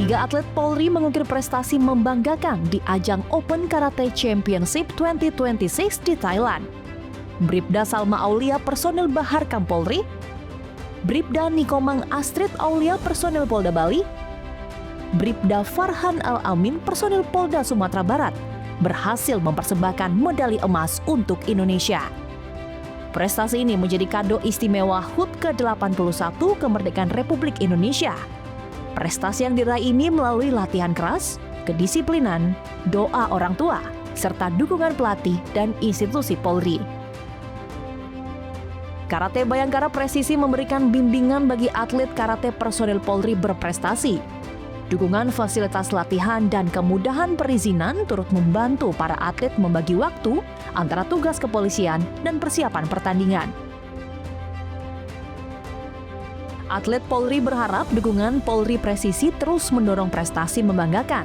Ketiga atlet Polri mengukir prestasi membanggakan di ajang Open Karate Championship 2026 di Thailand. Bribda Salma Aulia personil Bahar Kam Polri, Bribda Nikomang Astrid Aulia personil Polda Bali, Bribda Farhan Al-Amin personil Polda Sumatera Barat berhasil mempersembahkan medali emas untuk Indonesia. Prestasi ini menjadi kado istimewa HUT ke-81 kemerdekaan Republik Indonesia. Prestasi yang diraih ini melalui latihan keras, kedisiplinan, doa orang tua, serta dukungan pelatih dan institusi Polri. Karate Bayangkara Presisi memberikan bimbingan bagi atlet karate personil Polri berprestasi. Dukungan fasilitas latihan dan kemudahan perizinan turut membantu para atlet membagi waktu antara tugas kepolisian dan persiapan pertandingan. Atlet Polri berharap dukungan Polri Presisi terus mendorong prestasi membanggakan.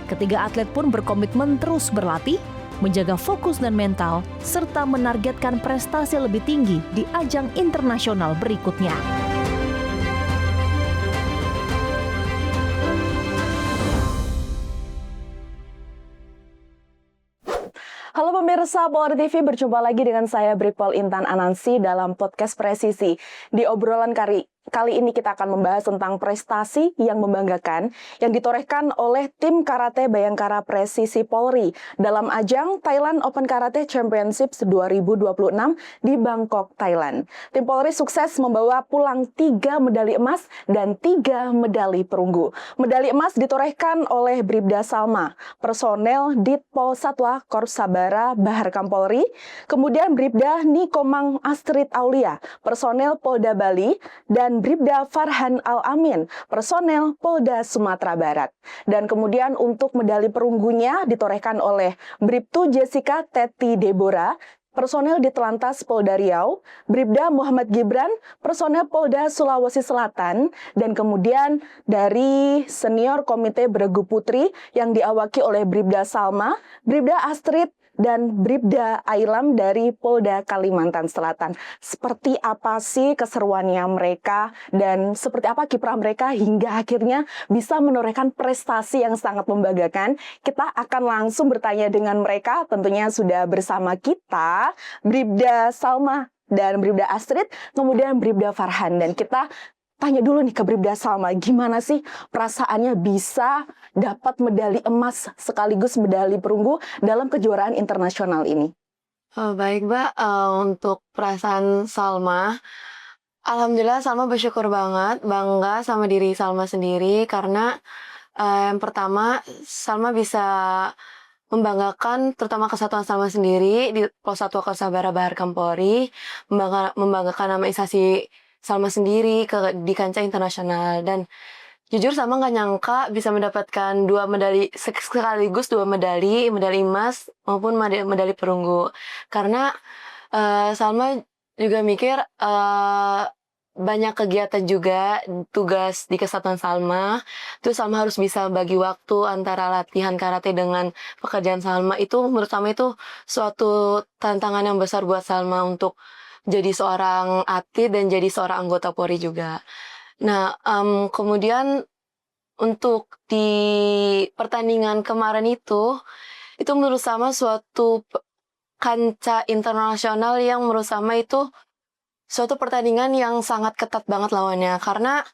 Ketiga atlet pun berkomitmen terus berlatih, menjaga fokus dan mental, serta menargetkan prestasi lebih tinggi di ajang internasional berikutnya. Halo pemirsa Polri TV, berjumpa lagi dengan saya Brigpol Intan Anansi dalam podcast Presisi. Di obrolan kali ini kita akan membahas tentang prestasi yang membanggakan yang ditorehkan oleh tim Karate Bayangkara Presisi Polri dalam ajang Thailand Open Karate Championship 2026 di Bangkok, Thailand. Tim Polri sukses membawa pulang 3 medali emas dan 3 medali perunggu. Medali emas ditorehkan oleh Bribda Salma, personel Ditpol Satwa Korps Sabara Bahar Kam Polri, kemudian Bribda Nikomang Astrid Aulia, personel Polda Bali, dan Bribda Farhan Al-Amin, personel Polda Sumatera Barat. Dan kemudian untuk medali perunggunya ditorehkan oleh Bribtu Jessica Teti Deborah, personel di Telantas Polda Riau, Bribda Muhammad Gibran, personel Polda Sulawesi Selatan, dan kemudian dari senior komite beregu putri yang diawaki oleh Bribda Salma, Bribda Astrid, dan Bribda Ailam dari Polda Kalimantan Selatan. Seperti apa sih keseruannya mereka dan seperti apa kiprah mereka hingga akhirnya bisa menorehkan prestasi yang sangat membanggakan? Kita akan langsung bertanya dengan mereka. Tentunya sudah bersama kita Bribda Salma dan Bribda Astrid, kemudian Bribda Farhan, dan kita tanya dulu nih ke Bribda Salma, gimana sih perasaannya bisa dapat medali emas sekaligus medali perunggu dalam kejuaraan internasional ini? Baik Mbak, untuk perasaan Salma, alhamdulillah Salma bersyukur banget, bangga sama diri Salma sendiri karena yang pertama Salma bisa membanggakan terutama kesatuan Salma sendiri di Pos Satwa Korps Sabara Bahar Kam Polri, membanggakan nama instansi Salma sendiri di kancah internasional. Dan jujur Salma nggak nyangka bisa mendapatkan 2 medali sekaligus, 2 medali emas maupun medali perunggu. Karena Salma juga mikir banyak kegiatan juga, tugas di kesatuan Salma. Terus Salma harus bisa bagi waktu antara latihan karate dengan pekerjaan Salma. Itu menurut Salma itu suatu tantangan yang besar buat Salma untuk jadi seorang atlet dan jadi seorang anggota Polri juga. Nah, kemudian untuk di pertandingan kemarin itu menurut Salma suatu kancah internasional yang menurut Salma itu suatu pertandingan yang sangat ketat banget lawannya. Karena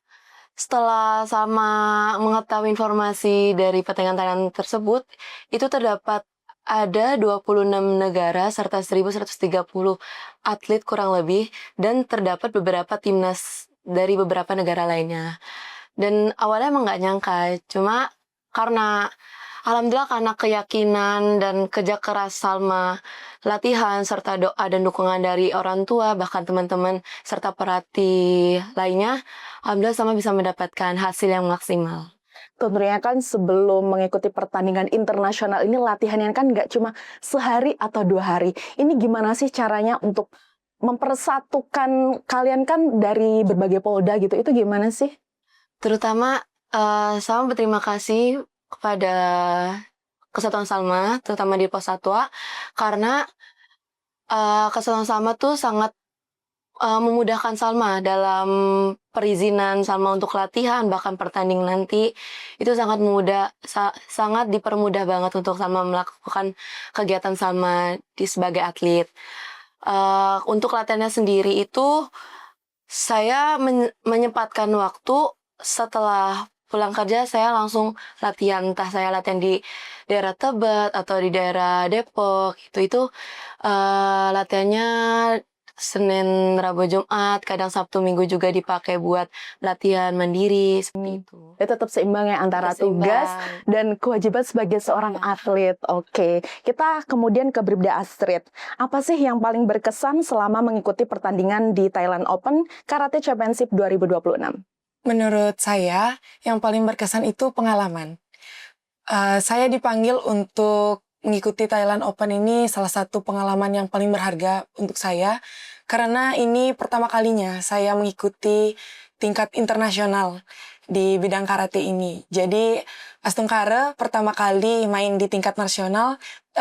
setelah Salma mengetahui informasi dari pertandingan Thailand tersebut, itu terdapat ada 26 negara serta 1.130 atlet kurang lebih, dan terdapat beberapa timnas dari beberapa negara lainnya. Dan awalnya emang nggak nyangka, cuma karena alhamdulillah karena keyakinan dan kerja keras Salma, latihan serta doa dan dukungan dari orang tua, bahkan teman-teman serta pelatih lainnya, alhamdulillah Salma bisa mendapatkan hasil yang maksimal. Tentunya kan sebelum mengikuti pertandingan internasional ini latihannya kan nggak cuma sehari atau 2 hari. Ini gimana sih caranya untuk mempersatukan kalian kan dari berbagai polda gitu, itu gimana sih? Terutama Salma berterima kasih kepada Kesatuan Salma, terutama di Pos Satwa, karena Kesatuan Salma tuh sangat memudahkan Salma dalam perizinan Salma untuk latihan, bahkan pertanding nanti, itu sangat sangat dipermudah banget untuk Salma melakukan kegiatan Salma sebagai atlet. Untuk latihannya sendiri itu, saya menyempatkan waktu setelah pulang kerja, saya langsung latihan. Entah saya latihan di daerah Tebet atau di daerah Depok, itu latihannya Senin, Rabu, Jumat, kadang Sabtu, Minggu juga dipakai buat latihan mandiri seperti itu. Ya, tetap seimbang ya antara Seimbang. tugas dan kewajiban sebagai seorang atlet. Oke, kita kemudian ke Bribda Astrid. Apa sih yang paling berkesan selama mengikuti pertandingan di Thailand Open Karate Championship 2026? Menurut saya, yang paling berkesan itu pengalaman. Saya dipanggil untuk mengikuti Thailand Open ini salah satu pengalaman yang paling berharga untuk saya, karena ini pertama kalinya saya mengikuti tingkat internasional di bidang karate ini. Jadi Astungkara pertama kali main di tingkat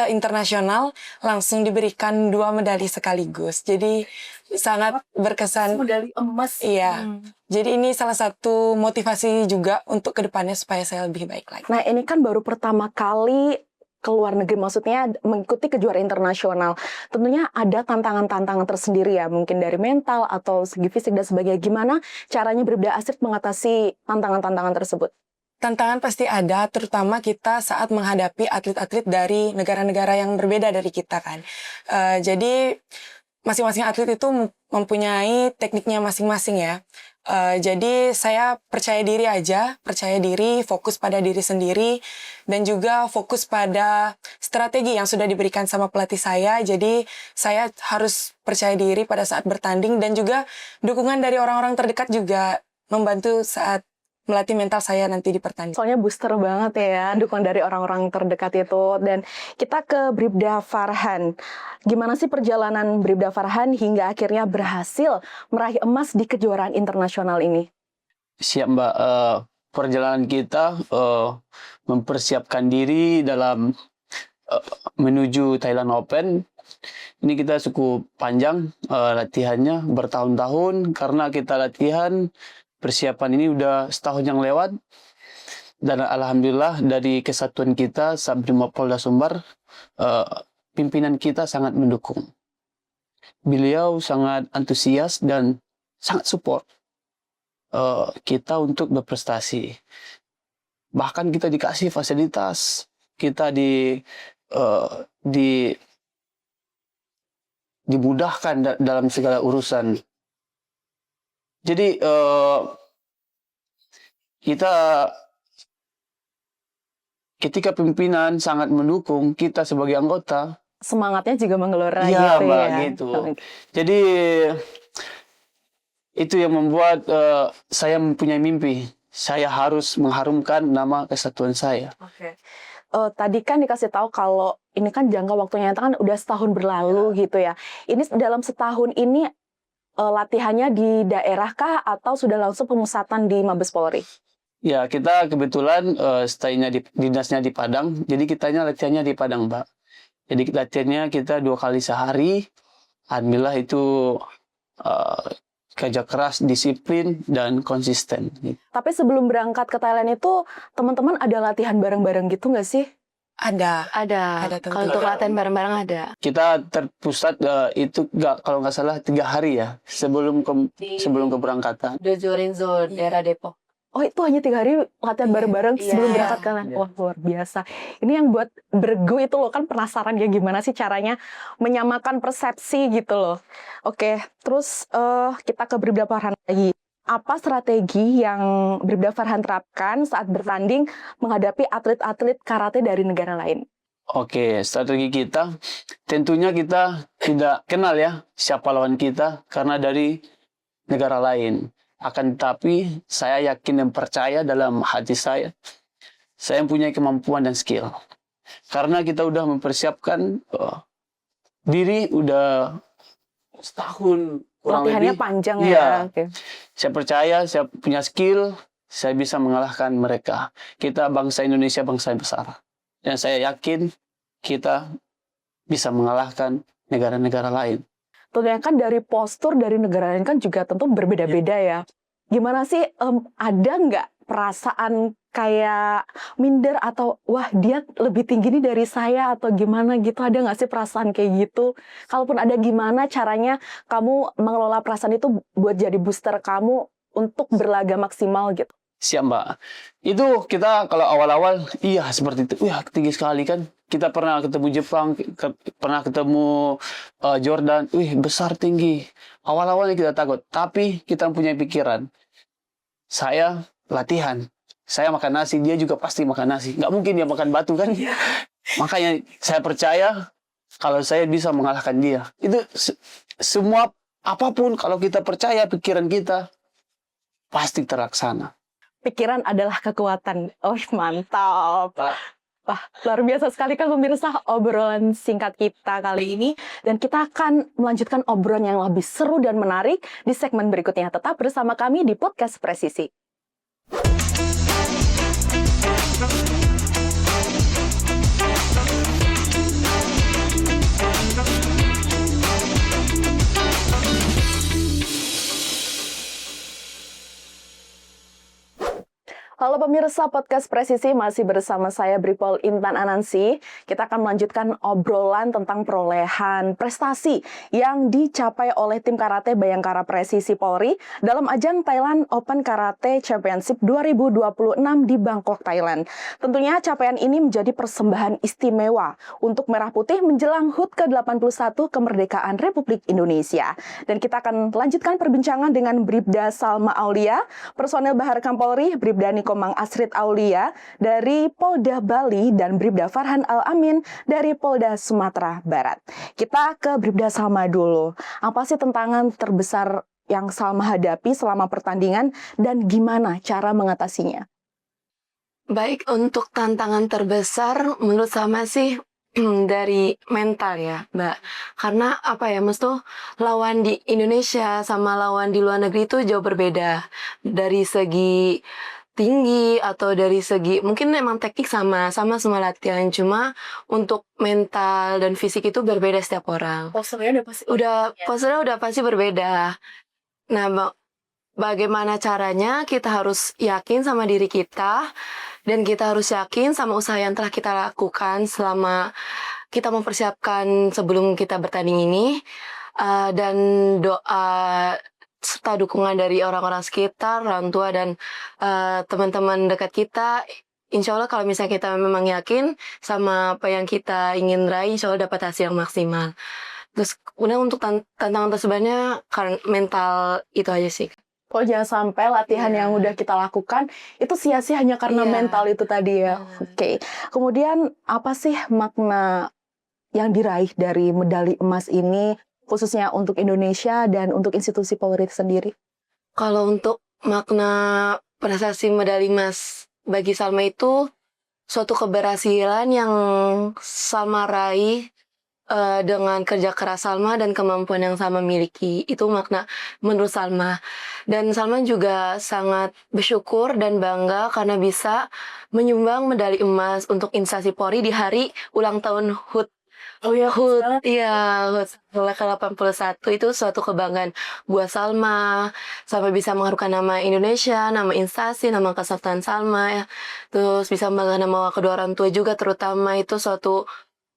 internasional langsung diberikan 2 medali sekaligus. Jadi sangat berkesan. Medali emas. Iya. Jadi ini salah satu motivasi juga untuk kedepannya supaya saya lebih baik lagi. Nah, ini kan baru pertama kali ke luar negeri, maksudnya mengikuti kejuaraan internasional. Tentunya ada tantangan-tantangan tersendiri ya, mungkin dari mental atau segi fisik dan sebagainya. Gimana caranya Bribda Astrid mengatasi tantangan-tantangan tersebut? Tantangan pasti ada, terutama kita saat menghadapi atlet-atlet dari negara-negara yang berbeda dari kita kan. Jadi masing-masing atlet itu mempunyai tekniknya masing-masing ya. Jadi saya percaya diri, fokus pada diri sendiri, dan juga fokus pada strategi yang sudah diberikan sama pelatih saya. Jadi saya harus percaya diri pada saat bertanding, dan juga dukungan dari orang-orang terdekat juga membantu saat melatih mental saya nanti di pertandingan. Soalnya booster banget ya, dukungan dari orang-orang terdekat itu. Dan kita ke Bribda Farhan. Gimana sih perjalanan Bribda Farhan hingga akhirnya berhasil meraih emas di kejuaraan internasional ini? Siap Mbak, perjalanan kita mempersiapkan diri dalam menuju Thailand Open. Ini kita cukup panjang latihannya, bertahun-tahun, karena kita latihan persiapan ini udah setahun yang lewat. Dan alhamdulillah dari kesatuan kita Polda Sumbar, pimpinan kita sangat mendukung. Beliau sangat antusias dan sangat support kita untuk berprestasi. Bahkan kita dikasih fasilitas, kita dimudahkan dalam segala urusan. Jadi kita ketika pimpinan sangat mendukung kita sebagai anggota, semangatnya juga menggelora ya, gitu Mbak, ya. gitu. Jadi itu yang membuat saya mempunyai mimpi. Saya harus mengharumkan nama kesatuan saya. Oke. Tadi kan dikasih tahu kalau ini kan jangka waktunya kan udah setahun berlalu gitu ya. Ini dalam setahun ini latihannya di daerah kah atau sudah langsung pemusatan di Mabes Polri? Ya, kita kebetulan stay-nya dinasnya di Padang, jadi kitanya latihannya di Padang, Mbak. Jadi latihannya kita 2 kali sehari. Alhamdulillah itu kerja keras, disiplin, dan konsisten. Tapi sebelum berangkat ke Thailand itu, teman-teman ada latihan bareng-bareng gitu nggak sih? Ada tentu. Kalau untuk latihan bareng-bareng ada. Kita terpusat itu kalau nggak salah 3 hari ya sebelum keberangkatan. Dojo Renzo, daerah Depok. Oh, itu hanya 3 hari latihan bareng-bareng sebelum berangkat ke Thailand. Iya. Wah, luar biasa. Ini yang buat bergu itu loh, kan penasaran ya gimana sih caranya menyamakan persepsi gitu loh. Oke, terus kita ke Bribda Farhan lagi. Apa strategi yang Bribda Farhan terapkan saat bertanding menghadapi atlet-atlet karate dari negara lain? Oke, strategi kita tentunya kita tidak kenal ya siapa lawan kita karena dari negara lain. Akan tetapi saya yakin dan percaya dalam hati saya mempunyai kemampuan dan skill. Karena kita udah mempersiapkan diri udah setahun kurang Latihannya lebih. panjang Iya. ya. Oke. Saya percaya saya punya skill, saya bisa mengalahkan mereka. Kita bangsa Indonesia, bangsa yang besar. Dan saya yakin kita bisa mengalahkan negara-negara lain. Tentunya kan dari postur dari negara lain kan juga tentu berbeda-beda ya. Gimana sih, ada nggak perasaan kayak minder atau wah dia lebih tinggi nih dari saya atau gimana gitu, ada nggak sih perasaan kayak gitu? Kalaupun ada, gimana caranya kamu mengelola perasaan itu buat jadi booster kamu untuk berlaga maksimal gitu? Siap, Mbak. Itu kita kalau awal-awal, iya seperti itu. Wah, tinggi sekali kan. Kita pernah ketemu Jepang, pernah ketemu Jordan. Wih, besar tinggi. Awal-awalnya kita takut. Tapi kita punya pikiran. Saya latihan. Saya makan nasi, dia juga pasti makan nasi. Nggak mungkin dia makan batu kan. Makanya saya percaya kalau saya bisa mengalahkan dia. Itu semua apapun kalau kita percaya pikiran kita, pasti terlaksana. Pikiran adalah kekuatan. Oh, mantap. Wah, luar biasa sekali kan pemirsa obrolan singkat kita kali ini. Dan kita akan melanjutkan obrolan yang lebih seru dan menarik di segmen berikutnya. Tetap bersama kami di Podcast Presisi. Halo pemirsa Podcast Presisi, masih bersama saya Bripol Intan Anansi. Kita akan melanjutkan obrolan tentang perolehan prestasi yang dicapai oleh tim karate Bayangkara Presisi Polri dalam ajang Thailand Open Karate Championship 2026 di Bangkok, Thailand. Tentunya capaian ini menjadi persembahan istimewa untuk Merah Putih menjelang HUT ke-81 kemerdekaan Republik Indonesia. Dan kita akan lanjutkan perbincangan dengan Bribda Salma Aulia, personel Bahar Kampolri, Bribda Niko Mang Asrid Aulia dari Polda Bali, dan Bribda Farhan Al-Amin dari Polda Sumatera Barat. Kita ke Bribda Salma dulu. Apa sih tantangan terbesar yang Salma hadapi selama pertandingan dan gimana cara mengatasinya? Baik, untuk tantangan terbesar menurut Salma sih dari mental ya, Mbak. Karena apa ya, lawan di Indonesia sama lawan di luar negeri itu jauh berbeda. Dari segi tinggi atau dari segi mungkin memang teknik sama semua latihan, cuma untuk mental dan fisik itu berbeda setiap orang. Posturnya Posturnya udah pasti berbeda. Nah, bagaimana caranya? Kita harus yakin sama diri kita, dan kita harus yakin sama usaha yang telah kita lakukan selama kita mempersiapkan sebelum kita bertanding ini, dan doa serta dukungan dari orang-orang sekitar, orang tua, dan teman-teman dekat kita. Insya Allah kalau misalnya kita memang yakin sama apa yang kita ingin raih, insya Allah dapat hasil yang maksimal. Terus kemudian untuk tantangan tersebutnya karena mental itu aja sih. Oh, jangan sampai latihan yang udah kita lakukan itu sia-sia hanya karena mental itu tadi ya. Oke. Kemudian apa sih makna yang diraih dari medali emas ini, khususnya untuk Indonesia dan untuk institusi Polri sendiri? Kalau untuk makna prestasi medali emas bagi Salma itu suatu keberhasilan yang Salma raih dengan kerja keras Salma dan kemampuan yang Salma miliki. Itu makna menurut Salma. Dan Salma juga sangat bersyukur dan bangga karena bisa menyumbang medali emas untuk instansi Polri di hari ulang tahun HUT. HUT ke-81 itu suatu kebanggaan buat Salma. Salma bisa mengharumkan nama Indonesia, nama instansi, nama kesatuan Salma ya. Terus bisa membanggakan nama kedua orang tua juga, terutama itu suatu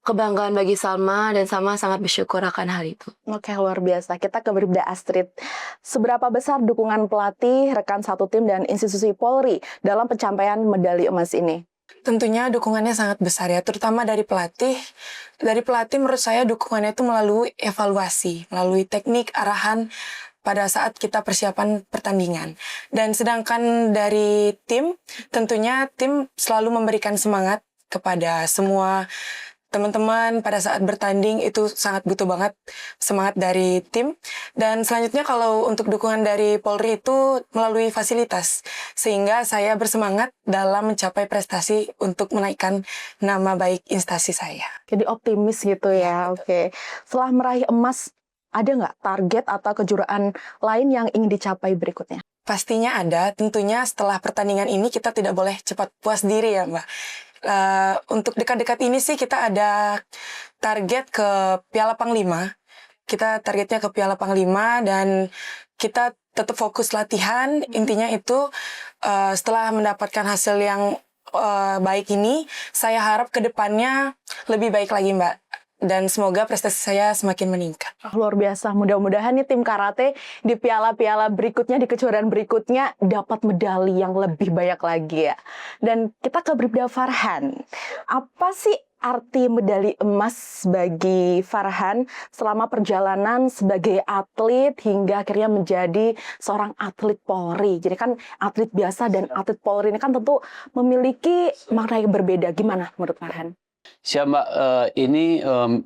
kebanggaan bagi Salma, dan Salma sangat bersyukur akan hal itu. Oke, luar biasa. Kita ke Bribda Astrid. Seberapa besar dukungan pelatih, rekan satu tim, dan institusi Polri dalam pencapaian medali emas ini? Tentunya dukungannya sangat besar ya, terutama dari pelatih. Dari pelatih menurut saya dukungannya itu melalui evaluasi, melalui teknik, arahan pada saat kita persiapan pertandingan. Dan sedangkan dari tim, tentunya tim selalu memberikan semangat kepada semua teman-teman pada saat bertanding. Itu sangat butuh banget semangat dari tim. Dan selanjutnya kalau untuk dukungan dari Polri itu melalui fasilitas, sehingga saya bersemangat dalam mencapai prestasi untuk menaikkan nama baik instansi saya. Jadi optimis gitu ya. Oke. Setelah meraih emas, ada nggak target atau kejuaraan lain yang ingin dicapai berikutnya? Pastinya ada. Tentunya setelah pertandingan ini kita tidak boleh cepat puas diri ya, Mbak. Untuk dekat-dekat ini sih kita ada target ke Piala Panglima. kita targetnya ke Piala Panglima dan kita tetap fokus latihan. Intinya itu setelah mendapatkan hasil yang baik ini, saya harap ke depannya lebih baik lagi, Mbak. Dan semoga prestasi saya semakin meningkat. Luar biasa, mudah-mudahan nih tim karate di piala-piala berikutnya, di kejuaraan berikutnya dapat medali yang lebih banyak lagi ya. Dan kita ke Bribda Farhan, apa sih arti medali emas bagi Farhan selama perjalanan sebagai atlet hingga akhirnya menjadi seorang atlet Polri? Jadi kan atlet biasa dan atlet Polri ini kan tentu memiliki makna yang berbeda. Gimana menurut Farhan? Siap Mbak, ini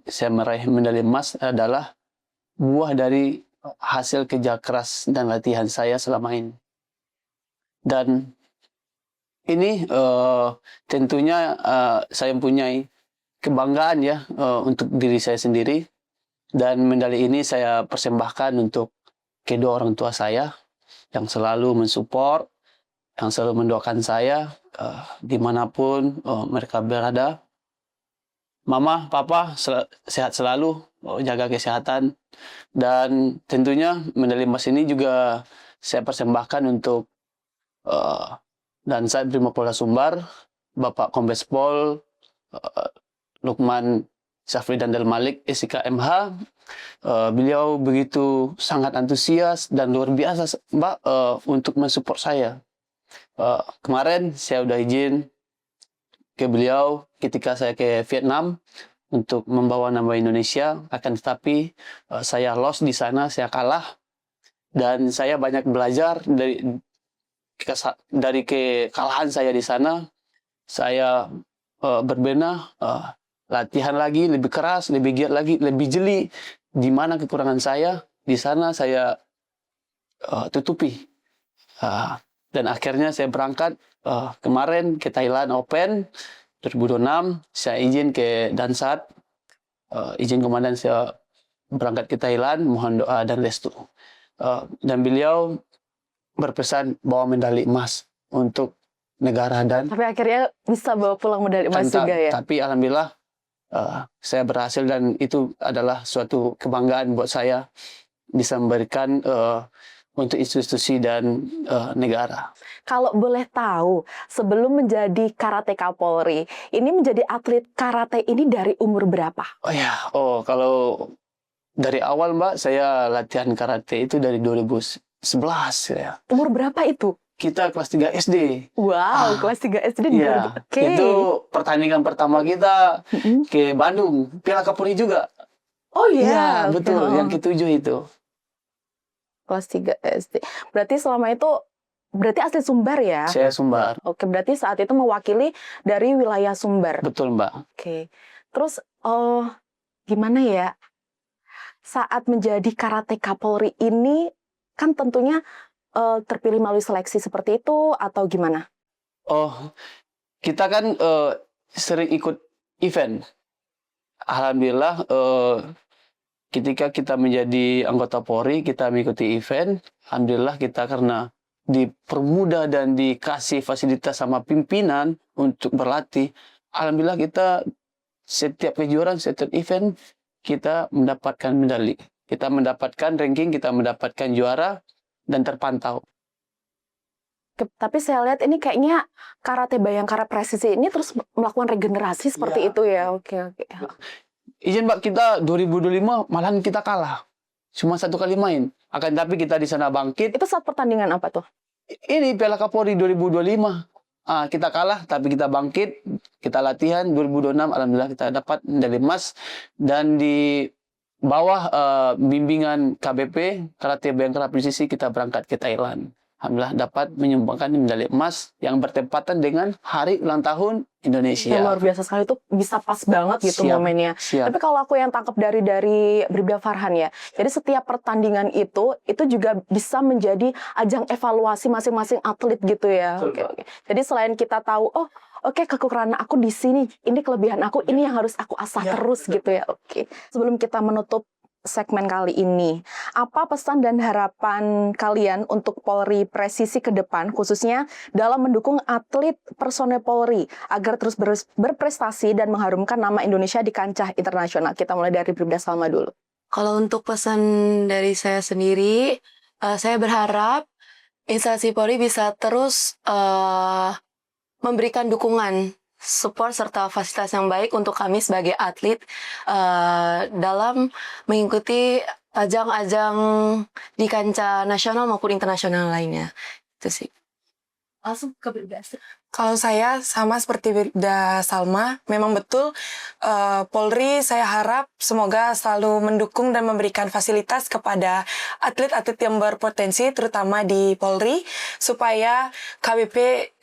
saya meraih medali emas adalah buah dari hasil kerja keras dan latihan saya selama ini. Dan ini tentunya saya mempunyai kebanggaan ya untuk diri saya sendiri. Dan medali ini saya persembahkan untuk kedua orang tua saya yang selalu mensupport, yang selalu mendoakan saya dimanapun mereka berada. Mama, Papa, sehat selalu, jaga kesehatan. Dan tentunya medali emas ini juga saya persembahkan untuk Dansat Brimopolda Sumbar, Bapak Kombes Pol Lukman Syafri Dandal Malik, SIK MH. Beliau begitu sangat antusias dan luar biasa, Mbak, untuk mensupport saya. Kemarin saya udah izin ke beliau ketika saya ke Vietnam untuk membawa nama Indonesia, akan tetapi saya lost di sana, saya kalah, dan saya banyak belajar dari kekalahan saya di sana. Saya berbenah, latihan lagi lebih keras, lebih giat lagi, lebih jeli. Di mana kekurangan saya, di sana saya tutupi. Dan akhirnya saya berangkat kemarin ke Thailand Open 2026. Saya izin ke Dansat, izin komandan saya berangkat ke Thailand, mohon doa dan restu. Dan beliau berpesan bawa medali emas untuk negara dan Tapi akhirnya bisa bawa pulang medali emas juga ya? Tapi alhamdulillah saya berhasil dan itu adalah suatu kebanggaan buat saya bisa memberikan untuk institusi dan negara. Kalau boleh tahu, sebelum menjadi karateka Polri, ini menjadi atlet karate ini dari umur berapa? Kalau dari awal Mbak, saya latihan karate itu dari 2011 ya. Umur berapa itu? Kita kelas 3 SD. Wow, kelas 3 SD di Iya, 2000. Oke. itu pertandingan pertama kita ke Bandung, Piala Kapolri juga. Oh iya, Iya, oke. betul, Oh. yang ke-7 itu. Kelas 3 SD. Berarti selama itu, berarti asli Sumbar ya? Saya Sumbar. Oke, berarti saat itu mewakili dari wilayah Sumbar. Betul, Mbak. Oke. Terus, gimana ya? Saat menjadi karateka Polri ini, kan tentunya terpilih melalui seleksi seperti itu, atau gimana? Kita kan sering ikut event. Alhamdulillah, ketika kita menjadi anggota Polri, kita mengikuti event. Alhamdulillah kita karena dipermudah dan dikasih fasilitas sama pimpinan untuk berlatih. Alhamdulillah kita setiap kejuaraan, setiap event, kita mendapatkan medali. Kita mendapatkan ranking, kita mendapatkan juara, dan terpantau. Tapi saya lihat ini kayaknya karate Bayangkara Presisi ini terus melakukan regenerasi seperti itu ya. Oke. Izin Mbak, kita 2025 malahan kita kalah. Cuma 1 kali main. Akan tapi kita di sana bangkit. Itu saat pertandingan apa tuh? Ini Piala Kapolri 2025. Kita kalah tapi kita bangkit. Kita latihan 2026. Alhamdulillah kita dapat medali emas. Dan di bawah bimbingan KBP, Karate Bayangkara Presisi, kita berangkat ke Thailand. Alhamdulillah dapat menyumbangkan medali emas yang bertepatan dengan hari ulang tahun Indonesia. Ya, luar biasa sekali, itu bisa pas banget gitu Siap. momennya. Siap. Tapi kalau aku yang tangkap dari Bribda Farhan ya, jadi setiap pertandingan itu juga bisa menjadi ajang evaluasi masing-masing atlet gitu ya. Oke. Jadi selain kita tahu, oke, kekurangan aku di sini, ini kelebihan aku, ini yang harus aku asah terus gitu ya. Oke. Sebelum kita menutup segmen kali ini, apa pesan dan harapan kalian untuk Polri Presisi ke depan, khususnya dalam mendukung atlet personel Polri agar terus berprestasi dan mengharumkan nama Indonesia di kancah internasional? Kita mulai dari Bribda Salma dulu. Kalau untuk pesan dari saya sendiri, saya berharap instansi Polri bisa terus memberikan dukungan, support serta fasilitas yang baik untuk kami sebagai atlet dalam mengikuti ajang-ajang di kancah nasional maupun internasional lainnya. Itu sih. Langsung ke Bribda. Kalau saya sama seperti Bribda Salma, memang betul Polri saya harap semoga selalu mendukung dan memberikan fasilitas kepada atlet-atlet yang berpotensi terutama di Polri supaya KBP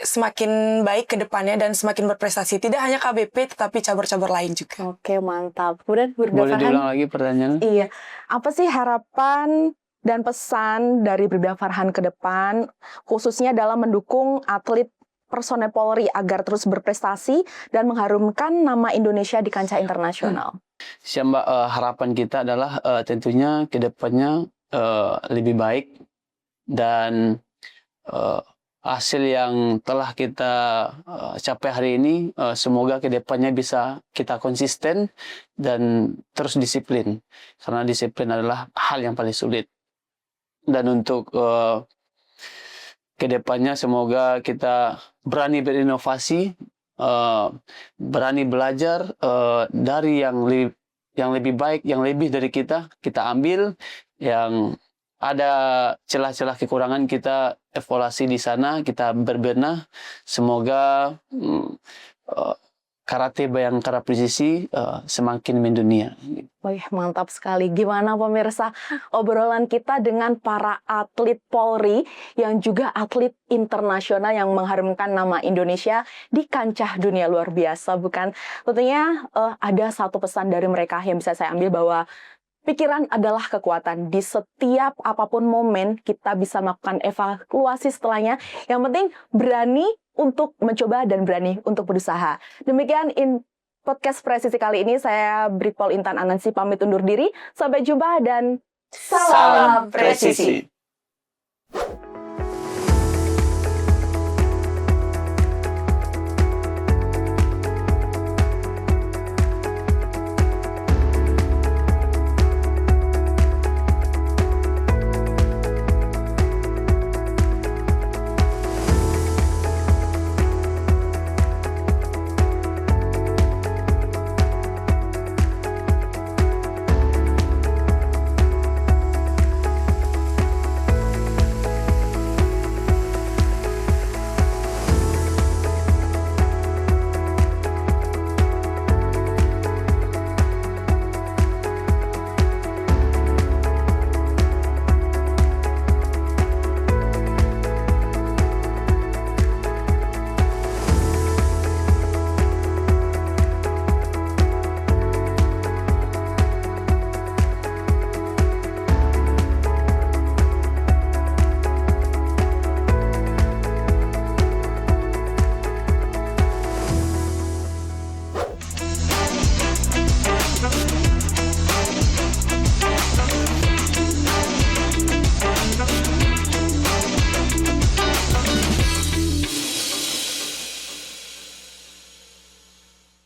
semakin baik ke depannya dan semakin berprestasi. Tidak hanya KBP tetapi cabur-cabur lain juga. Oke, mantap. Kemudian Bribda Boleh Farhan. diulang lagi pertanyaannya? Iya. Apa sih harapan dan pesan dari Bribda Farhan ke depan, khususnya dalam mendukung atlet personel Polri agar terus berprestasi dan mengharumkan nama Indonesia di kancah internasional? Siap Mbak, harapan kita adalah tentunya ke depannya lebih baik dan hasil yang telah kita capai hari ini semoga ke depannya bisa kita konsisten dan terus disiplin karena disiplin adalah hal yang paling sulit. Dan untuk kedepannya semoga kita berani berinovasi, berani belajar dari yang lebih baik, yang lebih dari kita ambil, yang ada celah-celah kekurangan kita evaluasi di sana, kita berbenah. Semoga karate Bayangkara Presisi semakin mendunia. Wih, mantap sekali. Gimana pemirsa obrolan kita dengan para atlet Polri yang juga atlet internasional yang mengharumkan nama Indonesia di kancah dunia luar biasa, bukan? Tentunya ada satu pesan dari mereka yang bisa saya ambil bahwa pikiran adalah kekuatan. Di setiap apapun momen kita bisa melakukan evaluasi setelahnya. Yang penting berani untuk mencoba dan berani untuk berusaha. Demikian podcast Presisi kali ini. Saya Brigpol Intan Anansi pamit undur diri. Sampai jumpa dan salam presisi.